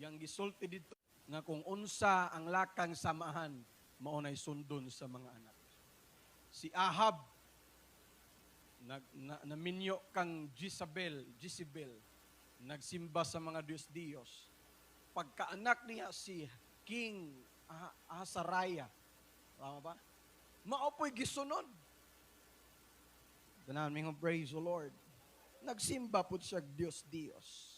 Yang gisulti dito nga kung unsa ang lakang samahan mao nay sundon sa mga anak. Si Ahab naminyo kang Jezebel, nagsimba sa mga Diyos. Pagkaanak niya si King Ahazariah, tama ba? Maopoy gisunod. Tanan mi praise the Lord. Nagsimba pud siya Diyos.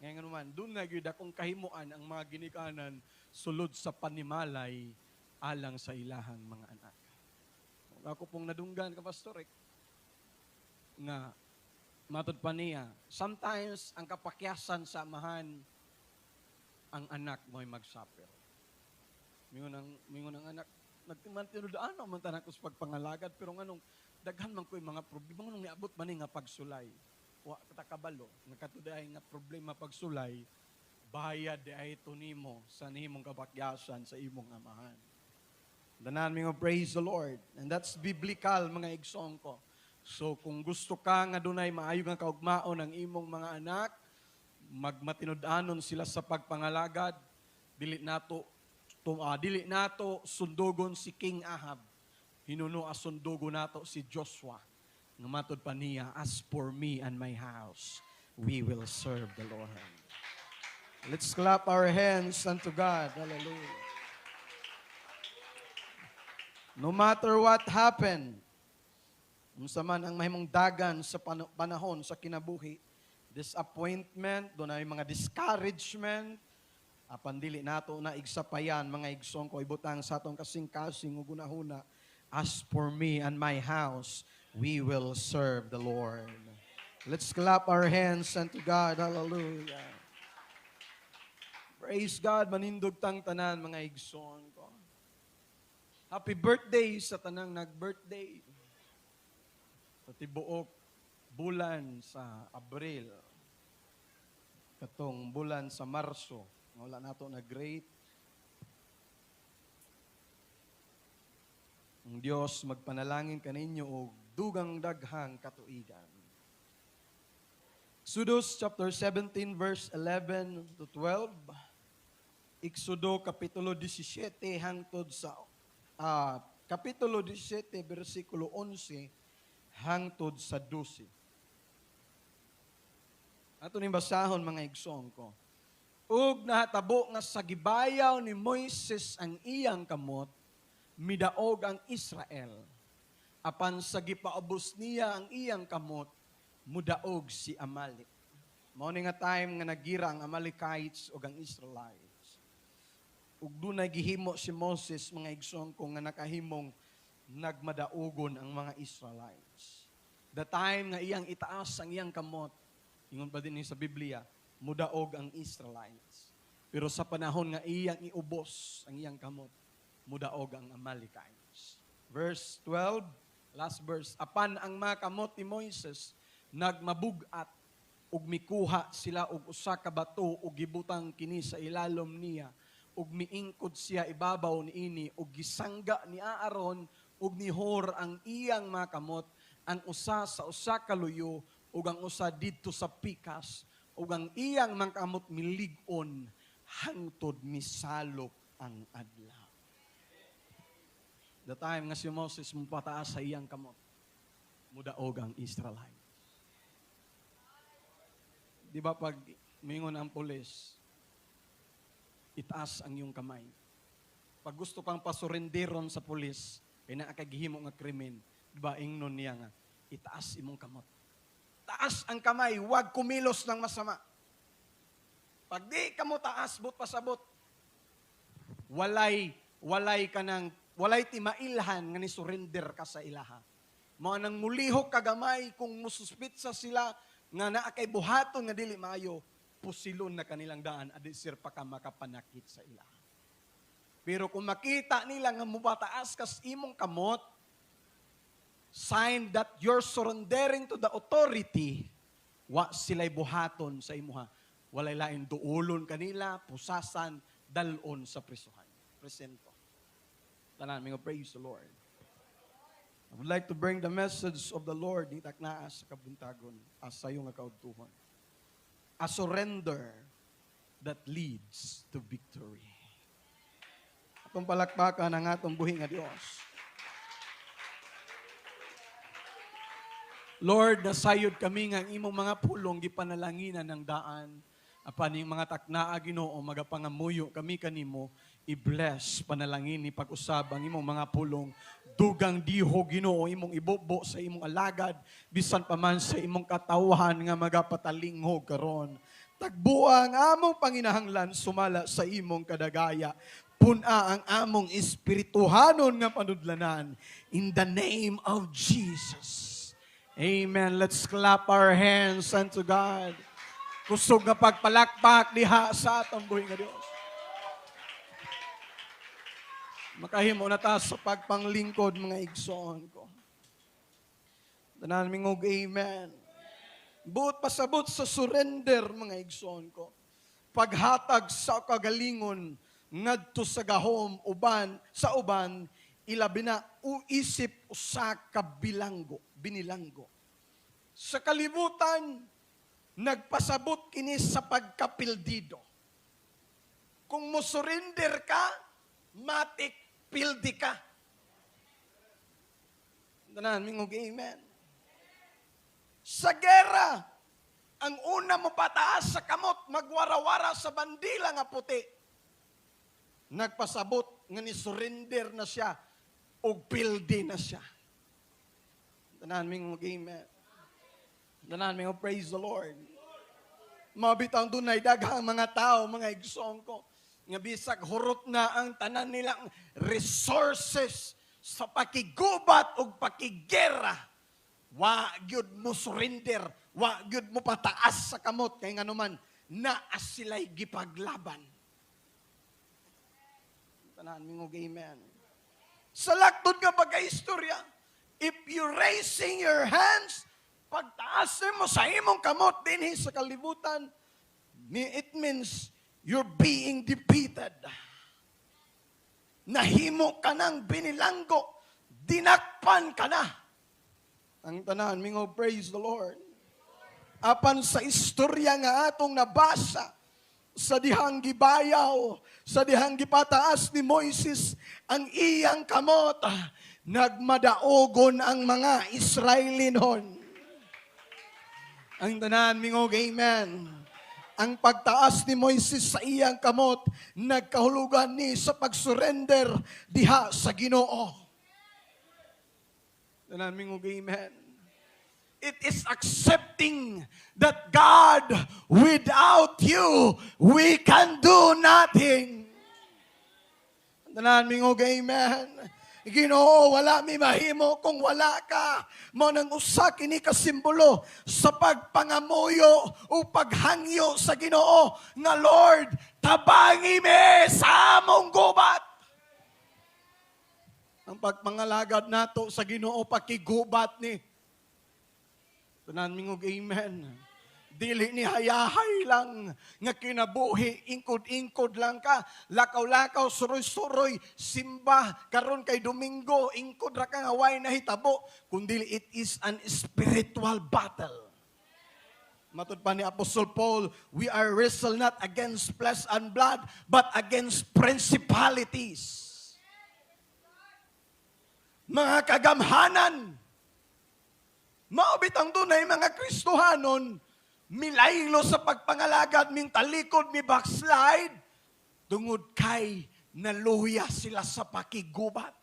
Ngayon naman, doon na gyud akong kahimuan ang mga ginikanan sulod sa panimalay alang sa ilahang mga anak. Ako pong nadunggan ka pastor nga matod pa niya, sometimes ang kapakyasan sa amahan ang anak mo'y magsuffer. Mingon ang anak, nagtiman-tinudaan naman tanak ko sa pagpangalagad, pero nganong daghan man ko'y mga problema, nganong niabot man nga pagsulay. Wa katakabalo, nakatuday nga problema pagsulay, bayad ay ito nimo sa nimong kapakyasan sa imong amahan. Danan mi nga praise the Lord. And that's biblical mga igsoon ko. So kung gusto ka nga dunay maayo nga kaugmaon ang imong mga anak, magmatinud-anon sila sa pagpangalagad, dili nato sundugon si King Ahab. Hinuno sundugo nato si Joshua. Nga matod pa niya, as for me and my house, we will serve the Lord. Let's clap our hands unto God. Hallelujah. No matter what happened, unsa man ang mahimong dagan sa panahon sa kinabuhi, disappointment, doon ay mga discouragement, apan dili nato na igsapayan, mga igsoon ko, ibutang sa atong kasing-kasing ug gunahuna, as for me and my house, we will serve the Lord. Let's clap our hands unto God. Hallelujah. Praise God, manindog tang tanan mga igsoon ko. Happy birthday sa tanang nag-birthday. Sa tibuok bulan sa Abril. Katong bulan sa Marso. Wala nato na great. Ang Diyos magpanalangin kaninyo og dugang daghang katuigan. Exodus chapter 17 verse 11 to 12. Exodo kapitulo 17 hangtod sa kapitulo 17 bersikulo 11 hangtod sa 12. Ato ning basahon mga igsoon ko. Ug nahatabo nga sa gibayaw ni Moises ang iyang kamot, midaog ang Israel. Apan sa gipaubos niya ang iyang kamot, mudaog si Amalek. Mao ni nga time nga nagira ang Amalekites ug ang Israelites. Ug dunay gihimo si Moses mga igsoon ko nga nakahimong nagmadaogon ang mga Israelites. The time nga iyang itaas ang iyang kamot, ingon pa din sa Biblia, mudaog ang Israelites. Pero sa panahon nga iyang iubos ang iyang kamot, mudaog ang Amalekites. Verse 12, last verse. Apan ang mga kamot ni Moises nagmabugat ug mikuha sila og usa ka bato ug gibutang kini sa ilalom niya ug miingkod siya ibabaw niini ug gisangga ni Aaron ug ni Hor ang iyang mga kamot, ang usa sa usa ka luyo ug ang usa didto sa pikas ug ang iyang mga kamot milig-on hangtod misalok ang adlaw. The time nga si Moses mupataas sa iyang kamot, mudaog ang Israelite. Di ba pag mingon ang pulis, itaas ang iyong kamay. Pag gusto pang pasurenderon sa pulis, kaya nakagihimo nga krimen, di ba ingnon niya nga, itaas imong kamot. Taas ang kamay, huwag kumilos ng masama. Pag di ka mo taas, but pasabot, walay timailhan nga ni surrender ka sa ilaha. Mga nang mulihok kagamay kung mususpitsa sila nga naa kay buhaton nga dili maayo, pusilon na kanilang daan adi sir pa ka makapanakit sa ilaha. Pero kung makita nila nga mubataas kas imong kamot, sign that you're surrendering to the authority, wa sila'y buhaton sa imuha. Walay lain duulon kanila, pusasan, dalon sa prisuhan. Presento. Tanan, mga praise the Lord. I would like to bring the message of the Lord nitak naa sa kabuntagon as sa iyong kaudtuhon. A surrender that leads to victory. Atong palakpakan ang atong buhi nga Dios. Lord, nasayod kami nga ang imong mga pulong gipanalanginan ng daan. Apan yung mga taknaa Ginoo magapangamuyo kami kanimo, i-bless panalangin ni pag-usab ang imong mga pulong. Dugang diho Ginoo imong ibubo sa imong alagad bisan pa man sa imong katawhan nga magapatalingho karon. Tagbuang among panginahanglan sumala sa imong kadagaya. Puna ang among espirituhanon nga panudlanan in the name of Jesus. Amen. Let's clap our hands unto God. Kusog nga pagpalakpak diha sa atong buhi nga Dios. Makahimo na ta sa pagpanglingkod mga igsoon ko. Tanan mingog amen. Buot pasabot sa surrender mga igsoon ko. Paghatag sa kagalingon ngadto sa gahom sa uban ilabi na uisip usa ka binilanggo. Sa kalibutan nagpasabot kini sa pagkapildido. Kung mo surrender ka, matik pildi ka. Tanan mingog amen. Sa gera, ang una mo pataas sa kamot, magwarawara sa bandila nga puti. Nagpasabot nga ni surrender na siya o pildi na siya. Tanan mingog amen. Tanan mingog praise the Lord. Mabitang dunay daghang mga tao, mga igsoon ko, nga bisag hurot na ang tanan nilang resources sa pakigubat o pakigera. Wa gyud mo surrender, wa gyud mo pataas sa kamot kay nganuman naa sila'y gipaglaban. Tanan mingog amen. Sa laktod nga pagkaistorya, if you're raising your hands, pagtaasin mo sa imong kamot dinhi sa kalibutan, it means you're being defeated. Nahimo ka ng binilanggo, dinakpan ka na. Ang tanan, mingo, praise the Lord. Apan sa istorya nga atong nabasa, sa dihang gibayaw, sa dihang gipataas ni Moises, ang iyang kamot, nagmadaogon ang mga Israelinon. Ang tanan, mingog, amen. Ang pagtaas ni Moises sa iyang kamot, nagkahulugan ni sa pagsurrender diha sa Ginoo. Tanan, mingog, amen. It is accepting that God, without you, we can do nothing. Tanan, mingog, amen. Ginoo, wala mi mahimo kung wala ka. Mo nang usa kini ka simbolo sa pagpangamuyo o paghangyo sa Ginoo nga Lord, tabangi mi sa among gubat. Ang pagpangalagad nato sa Ginoo pakigubat ni. Tanan mingog amen. Dili ni hayahay lang nga kinabuhi, ingkod-ingkod lang ka, lakaw-lakaw, suroy-suroy, simba, karon kay Domingo, ingkod ra ka nga way nahitabo, kundi it is an spiritual battle. Matud pa ni Apostle Paul, we are wrestle not against flesh and blood, but against principalities. Mga kagamhanan, maubit ang dunay mga Kristohanon, milaylo sa pagpangalagad ming talikod mi backslide, tungod kay naluya sila sa pakigubat.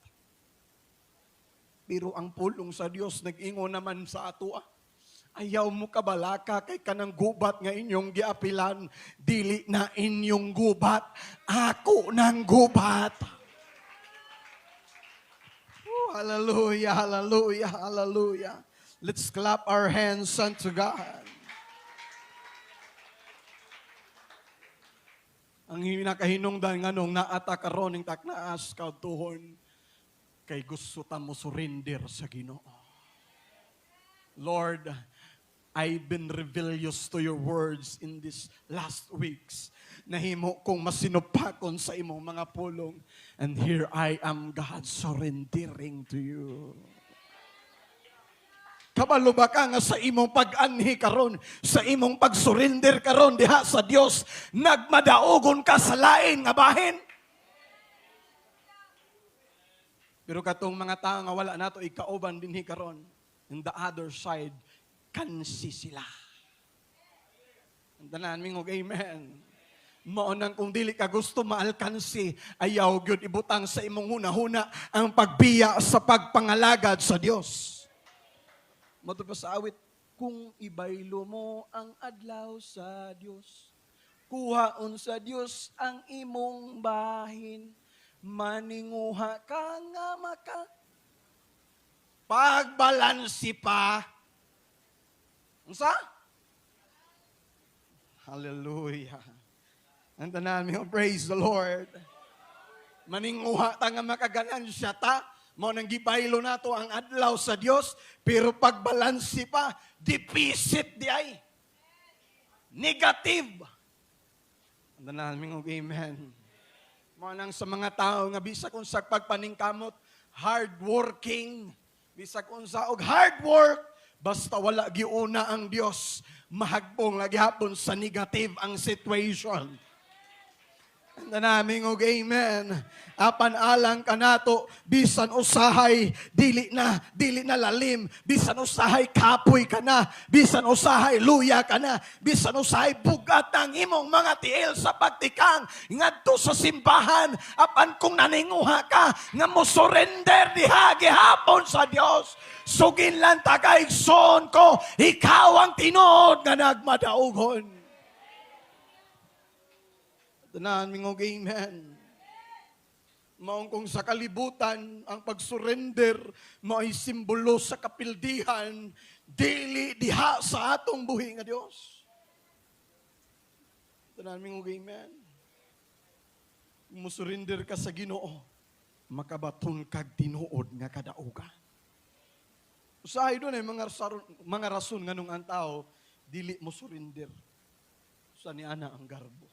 Pero ang pulong sa Dios nag-ingon naman sa atua, ayaw mo kabalaka kay kanang gubat nga inyong giapilan, dili na inyong gubat, ako nang gubat. Oh, hallelujah, hallelujah, hallelujah. Let's clap our hands unto God. Ang hinakahinungdan nga nung naata karon ning taknaas kautuhon kay gusto ta mo surrender sa Ginoo. Lord, I've been rebellious to your words in these last weeks. Nahimo kong masinupakon sa imong mga pulong. And here I am, God, surrendering to you. Kabalo ba ka nga sa imong pag-anhi karon, sa imong pag-surrender karon diha sa Dios, nagmadaogon ka sa lain nga bahin? Pero katong mga tao nga wala nato ikauban dinhi karon, in the other side, kansi sila. Tanan mingog amen. Mao nang kung dili ka gusto maalkansi, ayaw gyud ibutang sa imong hunahuna ang pagbiya sa pagpangalagad sa Dios. Mato pa sa awit, kung ibaylo mo ang adlaw sa Dios, kuhaon sa Dios ang imong bahin, maninguha ka nga maka pagbalansi pa. Unsa? Hallelujah. Ang tanan mi, praise the Lord. Maninguha ta nga makaganansya ta, mao nang gibaylo nato ang adlaw sa Dios, pero pagbalansi pa, deficit di ay. Negative. Ang tanan mi, amen. Mao nang sa mga tao nga bisag unsa pagpaningkamot, hardworking, bisag unsa og hard work, basta wala giuna ang Dios, mahagbong lagi hapon sa negative ang situation. Anda namin og amen. Apan alang kanato, bisan usahay dili na lalim, bisan usahay kapoy ka na, bisan usahay luya ka na, bisan usahay bugat ang imong mga tiil sa pagtikang ngadto sa simbahan, apan kung naninguha ka nga mo surrender diha gihapon sa Dios, sugin lang tagaigsoon ko, ikaw ang tinuod nga nagmadaogon. Tanan mingog amen. Maong kung sa kalibutan, ang pagsurrender, mao'y simbolo sa kapildihan, dili diha sa atong buhi nga Dios. Tanan mingog amen. Musurrender ka sa Ginoo, makabaton kag tinuod nga kadaugan. Usahay doon ay mga rason nga nung ang tao, dili mo surrender. Sa ni ana ang garbo.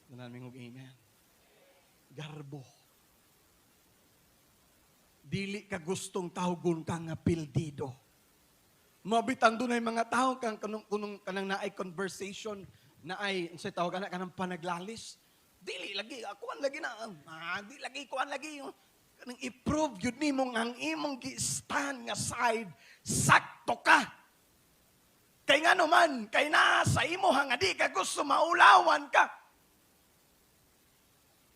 Nanaming og amen. Garbo. Dili ka gustong tawgon ka nga pildido. Mabitan doon ay mga tao kanang naay conversation, naay sa tawag ana kanang panaglalis. Dili lagi akuan lagi na. Di lagi kuan lagi. Kanang i-prove yun nimo ang imong gi-stand nga side, sakto ka. Kay nga naman, kay na sa imo nga di ka gusto maulawan ka.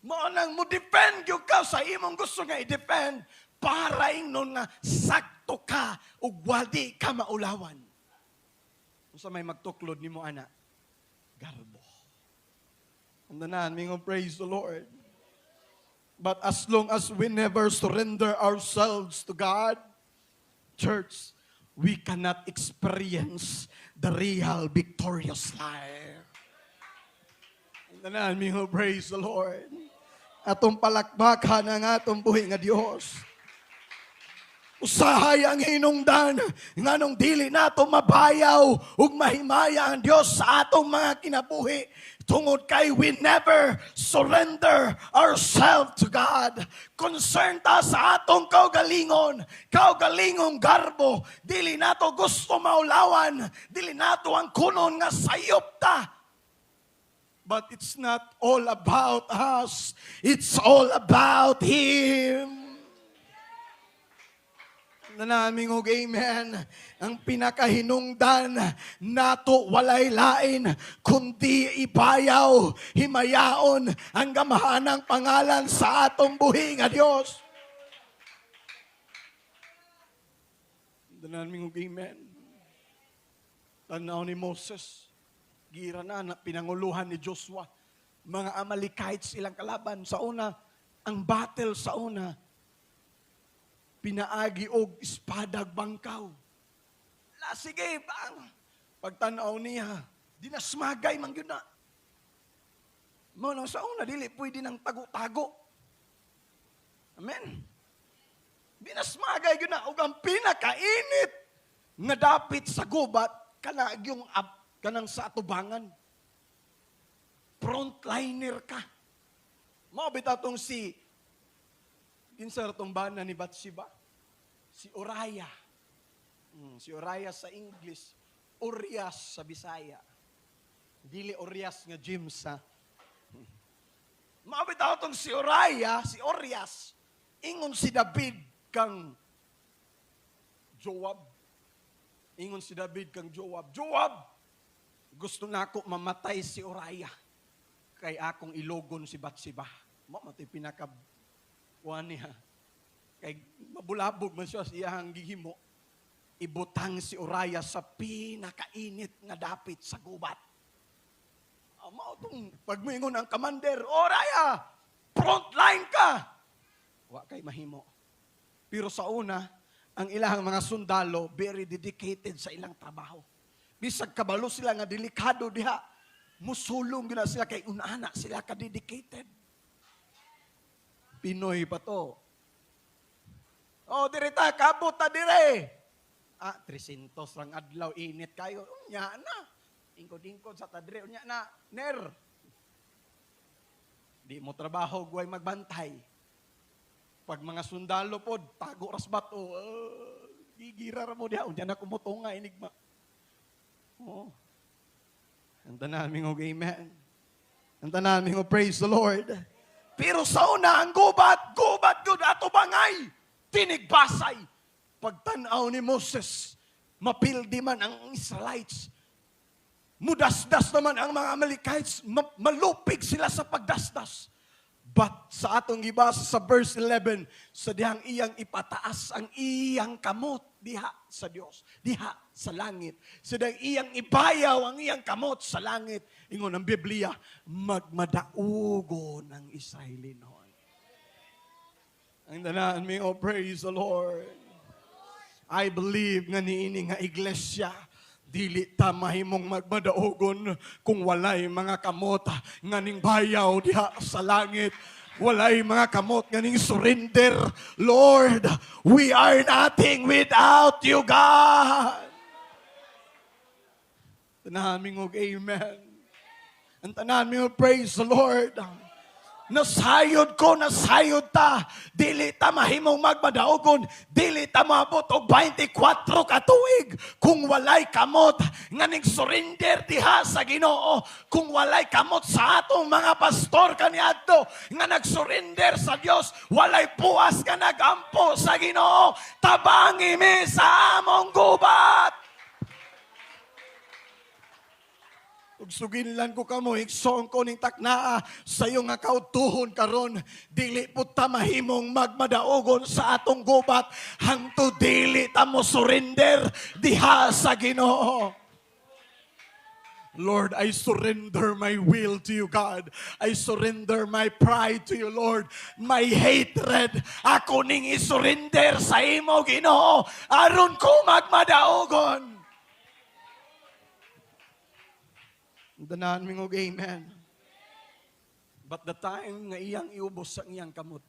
Maanang mo defend yung ka sa imong gusto nga i-defend para ingnon nga sakto ka ug wadi ka maulawan. Unsa may magtuklod nimo ana? Garbo. Andanan mingon praise the Lord. But as long as we never surrender ourselves to God, church, we cannot experience the real victorious life. Andanan mingon praise the Lord. Atong palakbakan ang atong buhi nga Dios. Usahay ang hinungdan nga nung dili nato mabayaw ug mahimaya ang Dios sa atong mga kinabuhi tungod kay we never surrender ourselves to God. Concern ta sa atong kaugalingong garbo, dili nato gusto maulawan, dili nato ang kunon nga sayop ta. But it's not all about us. It's all about Him. Nanaming og amen. Ang pinakahinungdan nato walay lain kundi ibayaw, himayaon ang gamahanang pangalan sa atong buhi nga Dios. Nanaming og amen. Tanaw ni Moses, gira na pinanguluhan ni Joshua. Mga Amalekites ilang kalaban. Sa una, ang battle sa una, pinaagi og espadag bangkaw. Sige, pagtanaw niya, dinasmagay man yun na. Muna sa una, dili pwede nang tago-tago. Amen. Dinasmagay yun na. O ang pinakainit nga dapit sa gubat, kanagyong kanang sa atubangan. Frontliner ka. Mabit atong si Kinsa ratong bana ni Bathsheba? Si Uriah. Si Uriah sa English, Urias sa Bisaya. Dili Urias nga James, ha? Mabitaw tong si Uriah, si Urias, ingon si David kang Joab. Ingon si David kang Joab. Joab, gusto na ako mamatay si Uriah. Kay akong ilogon si Bathsheba. Mamatay pinakabuan niya. Kay mabulabog man siya iyang gihimo. Ibutang si Uriah sa pinakainit nga dapit sa gubat. Mao tong pagmingon ang commander, Uriah, frontline ka. Wa kay mahimo. Pero sa una, ang ilang mga sundalo very dedicated sa ilang trabaho. Bisag kabalo sila nga delikado diha, musulong gina sila kay unana sila ka dedicated. Pinoy pa to. Oh, dirita kabot ta dire. 300 lang adlaw init kayo. Unya na. Ingkod-ingkod sa tadre unya na ner. Di mo trabaho guway magbantay. Pag mga sundalo pod tago ras bato, gigira mo diha unya na kumutunga enigma. Oh. Anta namin og amen. Anta namin og praise the Lord. Pero sa una ang gubat gud ato bangay, tinigbasay. Pagtanaw ni Moses, mapildi man ang Israelites. Mudasdas naman ang mga Amalekites, malupig sila sa pagdasdas. But sa atong gibasa sa verse 11, sa dihang iyang ipataas ang iyang kamot diha sa Dios, diha sa langit. Sa dihang iyang ibayaw ang iyang kamot sa langit. Ingon ang Biblia, magmadaugo ng Israelinon. Ang danaan mi, oh praise the Lord. I believe nga niini nga iglesia, dili ta mahimong magmadaugon kung walay mga kamot nga ning bayaw diha sa langit. Walay mga kamot nga ning surrender. Lord, we are nothing without you, God. Tanahan mi og amen. Ang tanan mi og praise the Lord. Nasayod ta. Dili ta mahimong magmadaugon. Dili ta maabot og 24 ka tuig kung walay kamot nga ning surrender diha sa Ginoo. Kung walay kamot sa atong mga pastor kaniadto nga nagsurrender sa Dios, walay puas nga nagampo sa Ginoo. Tabangi mi sa among gubat. Ug suginlan ko kamo, iksong ko ning taknaa sa iyo nga kautuhon karon, dili pud ta mahimong magmadaugon sa atong gubat hangtod dili ta mo surrender diha sa Ginoo. Lord, I surrender my will to you, God. I surrender my pride to you, Lord. My hatred, ako ning isurrender sa imo, Ginoo, aron ko magmadaugon. Danaan mi og amen. But the time nga iyang iubos sa iyang kamot,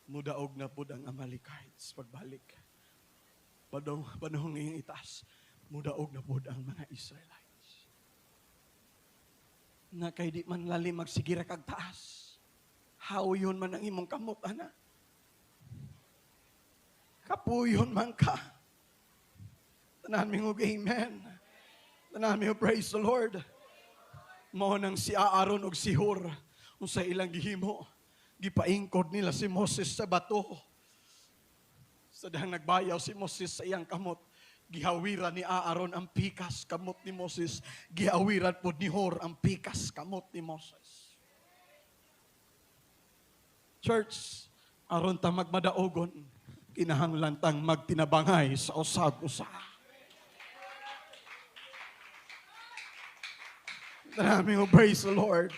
mudaog na pud ang Amalekites pagbalik. Panahon ngayong itaas, mudaog na pud ang mga Israelites. Na kay di man lalim magsigira kag taas. Hawyon man ang imong kamot, ana. Kapuyon man ka. Tanan mi og amen. Nami, praise the Lord. Mao nang si Aaron og si Hur, unsa ilang gihimo, gipaingkod nila si Moses sa bato. Sa dahang nagbayaw si Moses sa iyang kamot, gihawiran ni Aaron ang pikas kamot ni Moses, gihawiran pod ni Hur ang pikas kamot ni Moses. Church, aron ta magmadaogon, kinahanglan tang magtinabangay sa usab-usa. Maraming praise the Lord.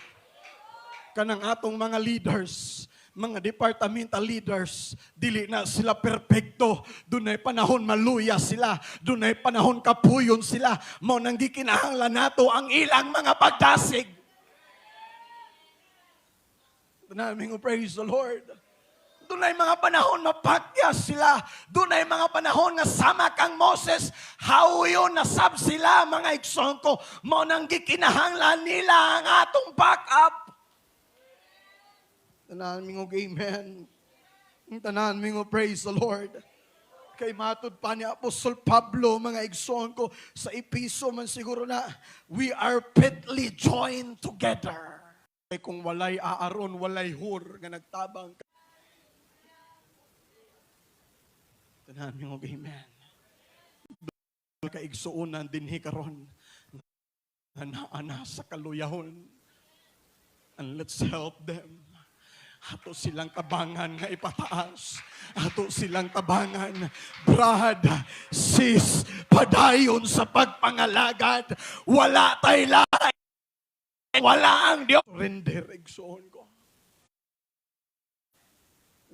Kanang atong mga leaders, mga departmental leaders, dili na sila perpekto. Dunay panahon maluya sila. Dunay panahon kapuyon sila. Mao nang gikinahanglan nato ang ilang mga pagdasig. Maraming praise the Lord. Dunay mga panahon mapakyas sila. Dunay mga panahon nga sama kang Moses. Hawyon na sab sila mga igsoon ko. Mo nang gikinahanglan nila ang atong backup. Tanan mingog amen. Tanan mingog praise the Lord. Kay matud pa ni Apostol Pablo, mga igsoon ko, sa Episo man siguro na, we are fitly joined together. Kay kung walay aaron, walay hur, nga nagtabang. Tanan mingog amen. Kaigsuunan dinhi karon ana sa kaluyahon, and let's help them. Ato silang tabangan nga ipataas. Ato silang tabangan, brad, sis, padayon sa pagpangalagad. Wala tay lain. Wala ang Diyos. Surrender, igsoon ko.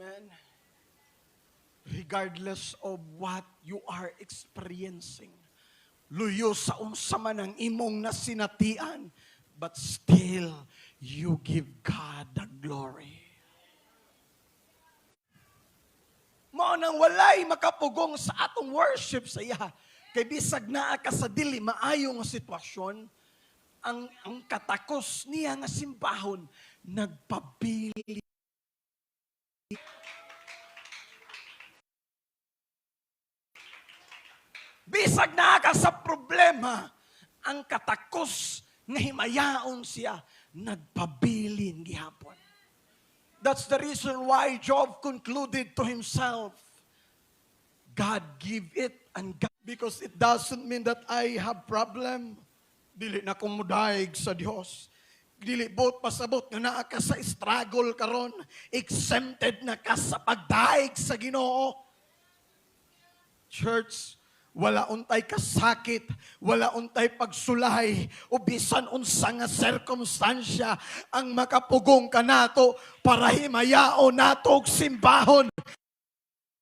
Man, regardless of what you are experiencing, luyo sa unsa man ang imong nasinatian, but still, you give God the glory. Mao nang walay makapugong sa atong worship sa iya. Kay bisag naa ka sa dili maayo nga sitwasyon, ang katakos niya nga simbahon nagpabili. Bisag naa ka sa problema, ang katakos nga himayaon siya nagpabilin gihapon. That's the reason why Job concluded to himself, God give it, and God, because it doesn't mean that I have problem. Dili na kong mudaig sa Dios. Dili bot pasabot nga naa ka sa struggle karon, exempted na ka sa pagdaig sa Ginoo. Church, wala untay kasakit, wala untay pagsulay, o bisan unsa nga sirkumstansya ang makapugong kanato para himayao nato og simbahon.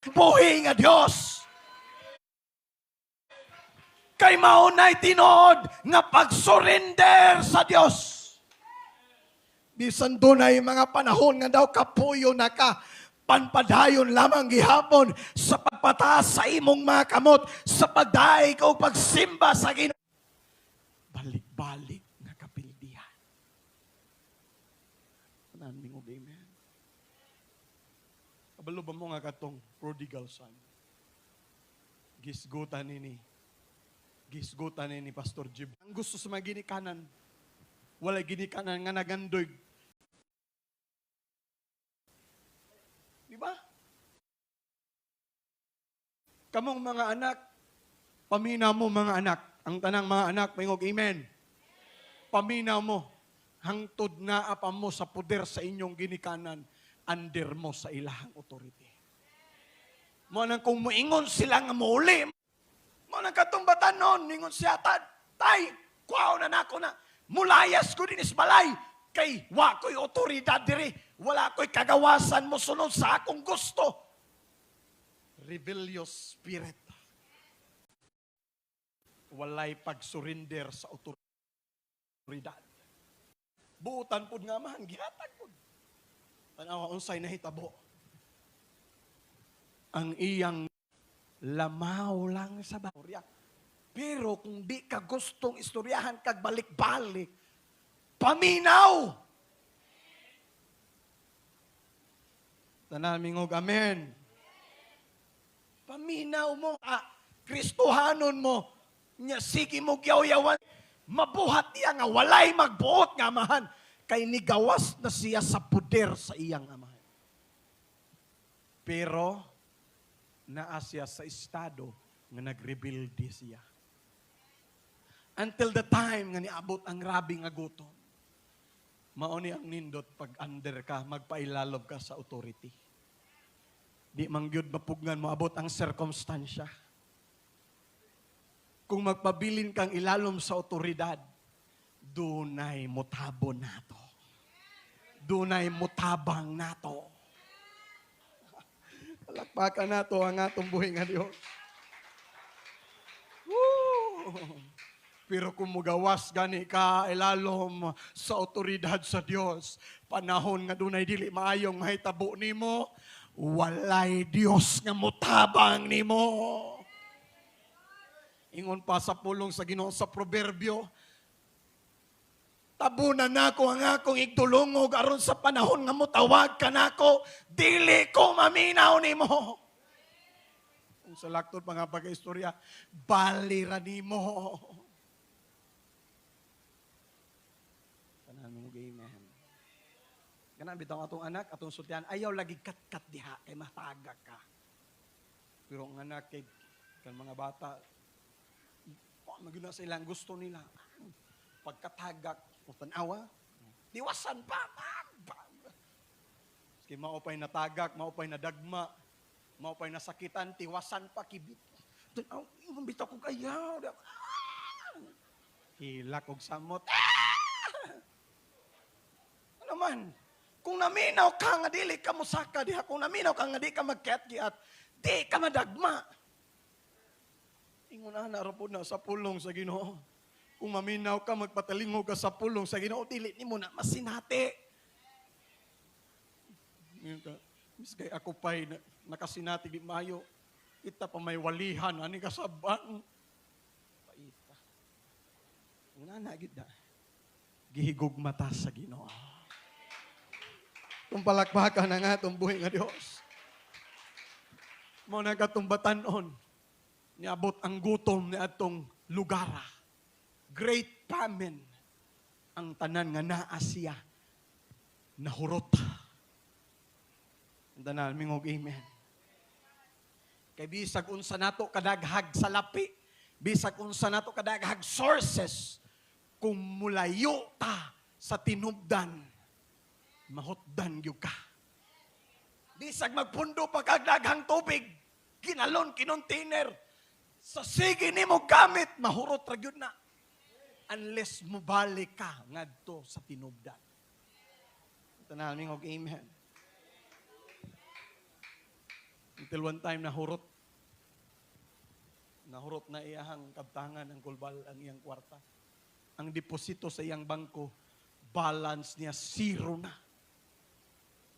Buhi nga Dios. Kay maunay tinuod nga pagsurrender sa Dios. Bisan dunay mga panahon nga daw kapuyo na ka, panpadayon lamang gihapon sa pagpataas sa imong mga kamot, sa pagdaig o pagsimba sa Ginoo. Balik-balik nga kapildihan. Tanan mingog amen. Kabalo ba mo nga katong prodigal son? Gisgutan ni Pastor Jib. Ang gusto sa mga ginikanan, wala ginikanan nga nagandoy. Di ba? Kamong mga anak, paminaw mo mga anak. Ang tanang mga anak, mayngog amen. Paminaw mo, hangtod na apam mo sa puder sa inyong ginikanan, under mo sa ilahang authority. Mo nang kung muingon sila nga muli, mo nang katumbatan nun, ningon siya, tay, kuwaw na nako na, mulayas ko din isbalay, kay wa ko'y otoridad diri, wala ko'y kagawasan mo sunod sa akong gusto. Rebellious spirit. Walay pag-surrender sa otoridad. Buutan pud nga man, gihatag pud. Tanawa, unsay nahitabo. Ang iyang lamaw lang sa barya. Pero kung di ka gustong istoryahan kag balik-balik, paminaw. Tanan mingog amen. Paminaw mo, Kristohanon mo, nya sige mo gyaw-yawan, mabuhat niya nga walay magbuot nga amahan, kay nigawas na siya sa puder sa iyang amahan. Pero, naa siya sa estado nga nagrebelde siya. Until the time nga niabot ang grabe nga gutom, mauni ang nindot pag under ka, magpailalob ka sa authority. Di mangyud mapugnan mo abot ang sirkumstansya. Kung magpabilin kang ilalom sa otoridad, dunay mutabon nato. Dunay mutabang nato. Palakpakan nato ang atong buhi nga Dios. Woo! Pero kung mugawas gani ka ilalom sa otoridad sa Dios, panahon nga dunay dili maayong mahitabo nimo, walay Dios nga mutabang nimo. Ingon pa sa pulong sa Ginoo sa proverbio, tabunan nako ang akong igdulungog aron sa panahon nga motawag ka nako, dili ko maminaw nimo. Kung sa laktod pa nga pagkaistorya, balira nimo. Tanan mo amen. Kana bitaw atong anak, atong sultian, ayaw lagi kat-kat diha kay matagak ka. Pero ang anak kay kan mga bata, maguna sa ilang gusto nila. Pagkatagak, o tanawa, diwasan pa. Sige, maupay na tagak, maupay na dagma, maupay na sakitan, tiwasan pa, kibit. Tanaw, bitaw ko kayo. Hilak og samot. Ano man, kung naminaw ka nga dili ka musaka diha, kung naminaw ka nga di ka magkiat-kiat, di ka madagma. Ingon na po na sa pulong sa Ginoo. Kung maminaw ka, magpatalingog ka sa pulong sa Ginoo, dili ni mo na masinati. Mis kay ako pa'y nakasinati di mayo, kita pa may walihan, ani kasabang. Paita. Una na, gid na. Gihigog mata sa Ginoo. Kung palakpakan na nga itong buhay nga Diyos. Mo na katumbatanon, niabot ang gutom ni atong lugara. Great famine ang tanan nga naa siya nahurot. Ang tanan mingog amen. Kay bisag unsa nato kadaghag sa lapi, bisag unsa nato kadaghag sources, kung mulayo ta sa tinubdan, mahutdan gyud ka. Bisag magpundo pa kag daghang tubig, kinalon kinontainer, sa sige nimo gamit mahurot ra gyud na. Unless mubalik ka ngadto sa tinubdan. Tanan mingog amen. Until one time nahurot na iyahang kabtangan ang kulbal ang iyang kwarta. Ang deposito sa iyang bangko, balance niya zero na.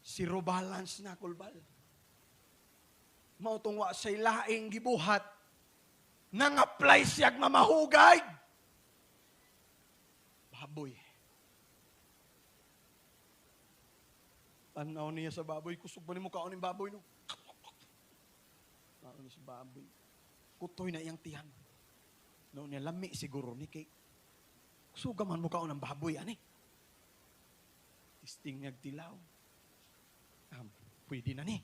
Zero balance na kulbal. Mautong wa say laing gibuhat nang apply siyag mamahugay. Baboy. Tanaw niya sa baboy. Kusog ba ni mo kaon yung baboy, no? Tanaw niya sa baboy. Kutoy na iyang tiyan. Noon niya, lami siguro ni kay. Kusuga man mo kaon ng baboy, ani? Tisting niyagtilaw. Pwede na ni.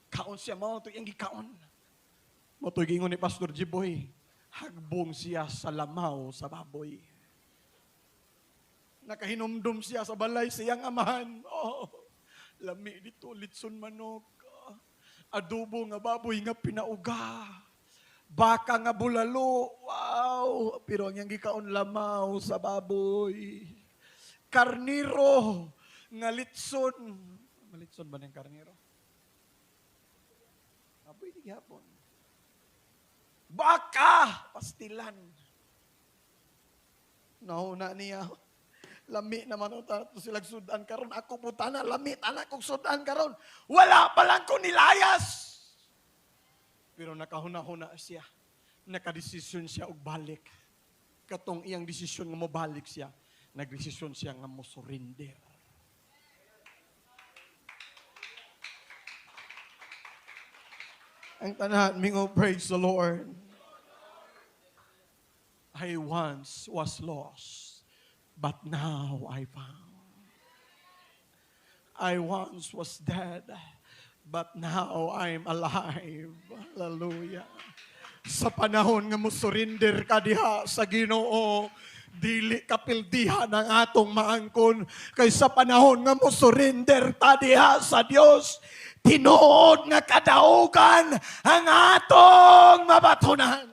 Kaon siya, mo ito iyang gikaon. Mo ito gingon ni Pastor Jiboy. Hagbong siya sa lamaw sa baboy. Nakahinumdum siya sa balay siyang amahan. Oh, lami dito, litson manok. Adobo nga baboy nga pinauga. Baka nga bulalo. Wow! Pero ang yang gikaon lamaw sa baboy. Karniro nga litson. Malitson ba ng karniro? Baboy di gihapon. Baka! Pastilan. Nauna niya. Lami naman ito silang sudan karon. Ako puta na, lami anak kong sudan karon. Wala pa lang ko nilayas. Pero nakahuna-huna siya. Nakadesisyon siya og balik. Katong iyang desisyon nga mo balik siya, nagdesisyon siya nga mo surrender. Ang tanan, mingo, praise the Lord. I once was lost, but now I found. I once was dead, but now I'm alive. Hallelujah. Sa panahon nga mo surrender ka diha sa Ginoo, dili kapildihan ang atong maangkon. Kay sa panahon nga mo surrender ta diha sa Dios, tinuod nga kadaugan ang atong mabatunan.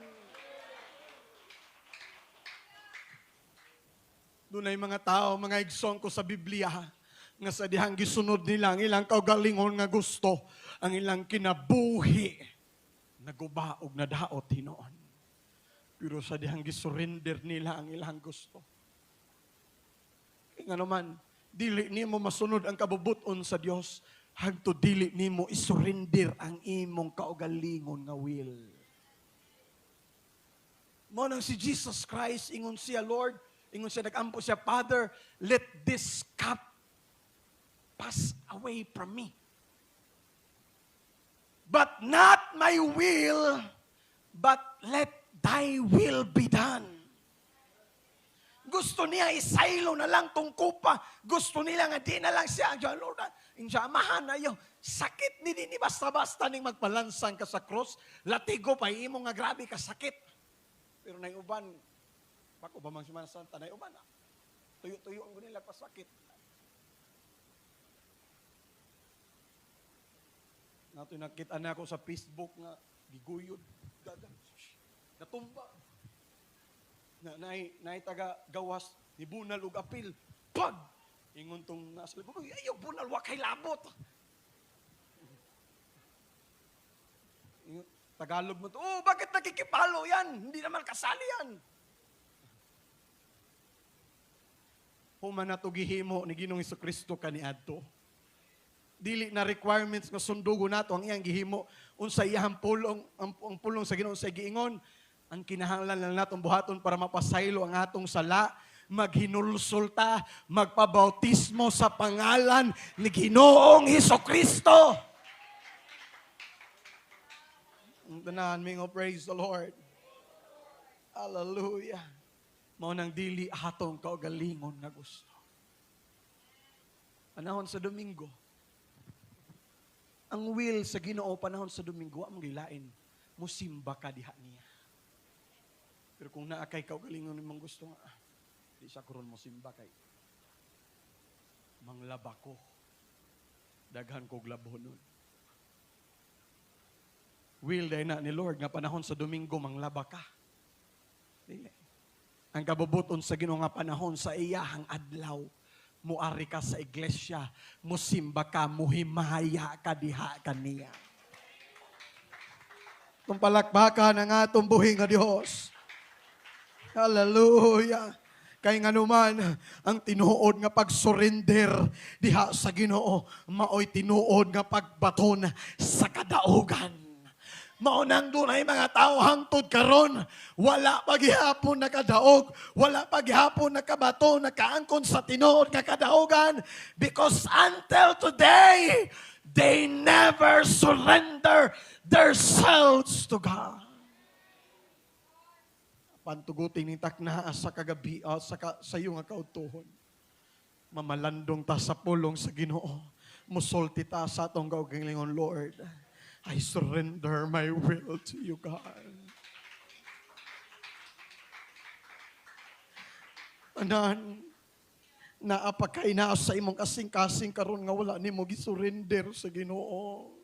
Dunay mga tao, mga igsoon ko sa Biblia, nga sa dihang gisunod nila ang ilang kaugalingon nga gusto, ang ilang kinabuhi, nagubaog na daot hinoon. Pero sa dihang gisurrender nila ang ilang gusto. Kaya nga naman, dili nimo masunod ang kabubuton sa Dios, hangtod dili nimo isurrender ang imong kaugalingon nga will. Mo nang si Jesus Christ, ingon siya, Lord, Ingon siya, nagampo siya, Father, let this cup pass away from me. But not my will, but let thy will be done. Gusto niya isaylo na lang tong kupa. Gusto nila nga di na lang siya, Lord, insamahan na yung sakit ni dini basta-basta ning magpalansang ka sa cross. Latigo pa imo nga grabe ka sakit. Pero nay uban, bako ba mang Semana Santa, nay uban, tuyo-tuyo ang nila pa sakit. Nato nakita na ako sa Facebook nga giguyod dagan natumba na taga gawas ni bunal ug apil pag ingon tong nasa libog ayo bunal wa kay labot. Tagalog mo to, oh bakit nakikipalo yan, hindi naman kasali yan. Human na to gihimo ni Ginoong Jesucristo kaniadto. Dili na requirements nga sundugo nato ang iyang gihimo unsa iyang pulong ang pulong sa Ginoo sa giingon ang kinahanglan lang natong buhaton para mapasaylo ang atong sala, maghinulsulta, magpabautismo sa pangalan ni Ginoong Jesucristo. Ang tanan mingo, praise the Lord. Hallelujah. Mao nang dili atong kaugalingon nga gusto. Panahon sa Domingo, ang will sa Ginoo panahon sa Domingo, ang gilain, musimba ka diha niya. Pero kung naakay kaugalingon nimong gusto nga, di sa karon musimba kay manglaba ko. Daghan kog labonon. Will day na ni Lord nga panahon sa Domingo manglaba ka. Dili. Ang kabubuton sa Ginoo nga panahon sa iyahang adlaw, muari ka sa iglesia, musimba ka, muhimaya ka diha kaniya. Itong palakbakan ng atong buhi nga Diyos. Hallelujah. Kay nga naman, ang tinuod nga pag-surrender diha sa Ginoo, maoy tinuod nga pagbaton sa kadaugan. Maunang dunay mga tao hangtod karon, wala paghihapon nakadaog, wala paghihapon nakabato, nakaangkon sa tinuod nga kadaugan, because until today, they never surrender themselves to God. Pantuguting ni takna sa kagabi, sa iyo nga kautuhon, mamalandong ta sa pulong sa Ginoo, musulti ta sa atong kaugalingon, Lord, I surrender my will to you, God. Anan, naapakay na sa imong kasing-kasing karon nga wala nimo gisurrender sa Ginoo.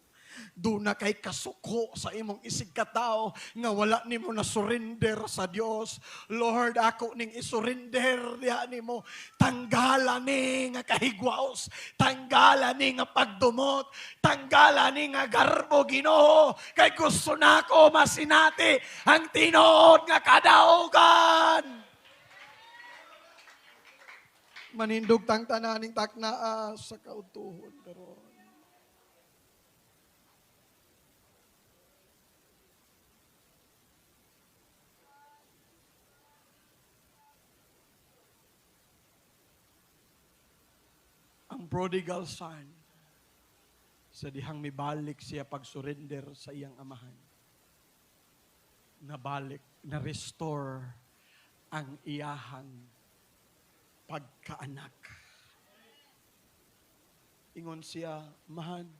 Do na kay kasuko sa imong isig katao nga wala nimo na surrender sa Dios. Lord, ako ning isurrender diha nimo. Tanggalan ni nga kahigwaos, tanggalan ni nga pagdumot, tanggalan ni nga garbo, Ginoo. Kay gusto nako masinati ang tinuod nga kadaugan. Manindog tang tananing taknaa sa kautuhon karon. Ang prodigal son, sa dihang mibalik siya pag-surrender sa iyang amahan. Nabalik, na-restore ang iyahang pagkaanak. Ingon siya, mahan,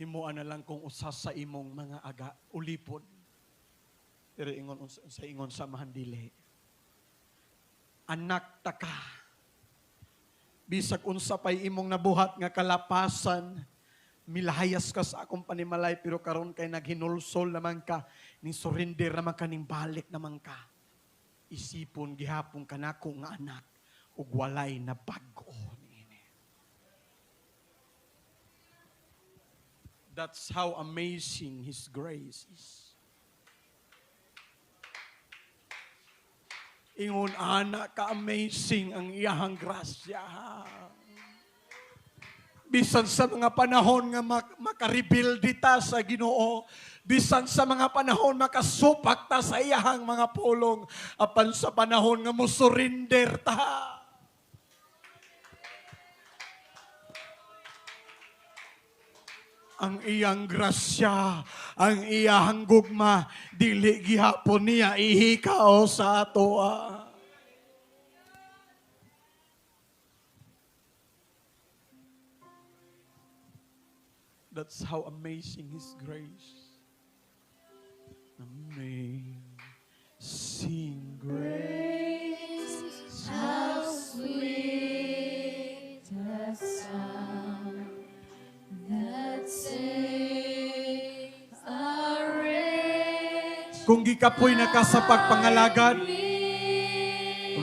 himuan na lang kung usas sa imong mga aga, ulipod. Pero ingon sa mahan dili. Anak ta ka. Bisag unsa pay imong nabuhat nga kalapasan, milahayas ka sa akong panimalay, pero karon kay naghinulsol naman ka, ning surrender naman ka, ning balik naman ka. Isipon gihapon ka nako nga anak, ug walay na bag-o niini. That's how amazing His grace is. Ingon, anak, ka-amazing ang iyahang grasya. Bisan sa mga panahon nga makarebuild ta sa Ginoo, bisan sa mga panahon makasupak ta sa iyahang mga pulong, apan sa panahon nga mo-surrender ta. Ang iyang grasya, ang iyang gugma, dili gihapon niya ihikao sa atoa. That's how amazing His grace. Amazing grace. How sweet the sound that saves a wretch. Kung gikapoy na ka sa pagpangalagad,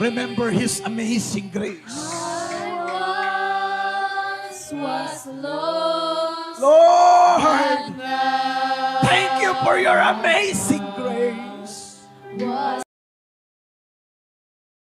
remember His amazing grace. I once was lost, Lord, but now thank you for your amazing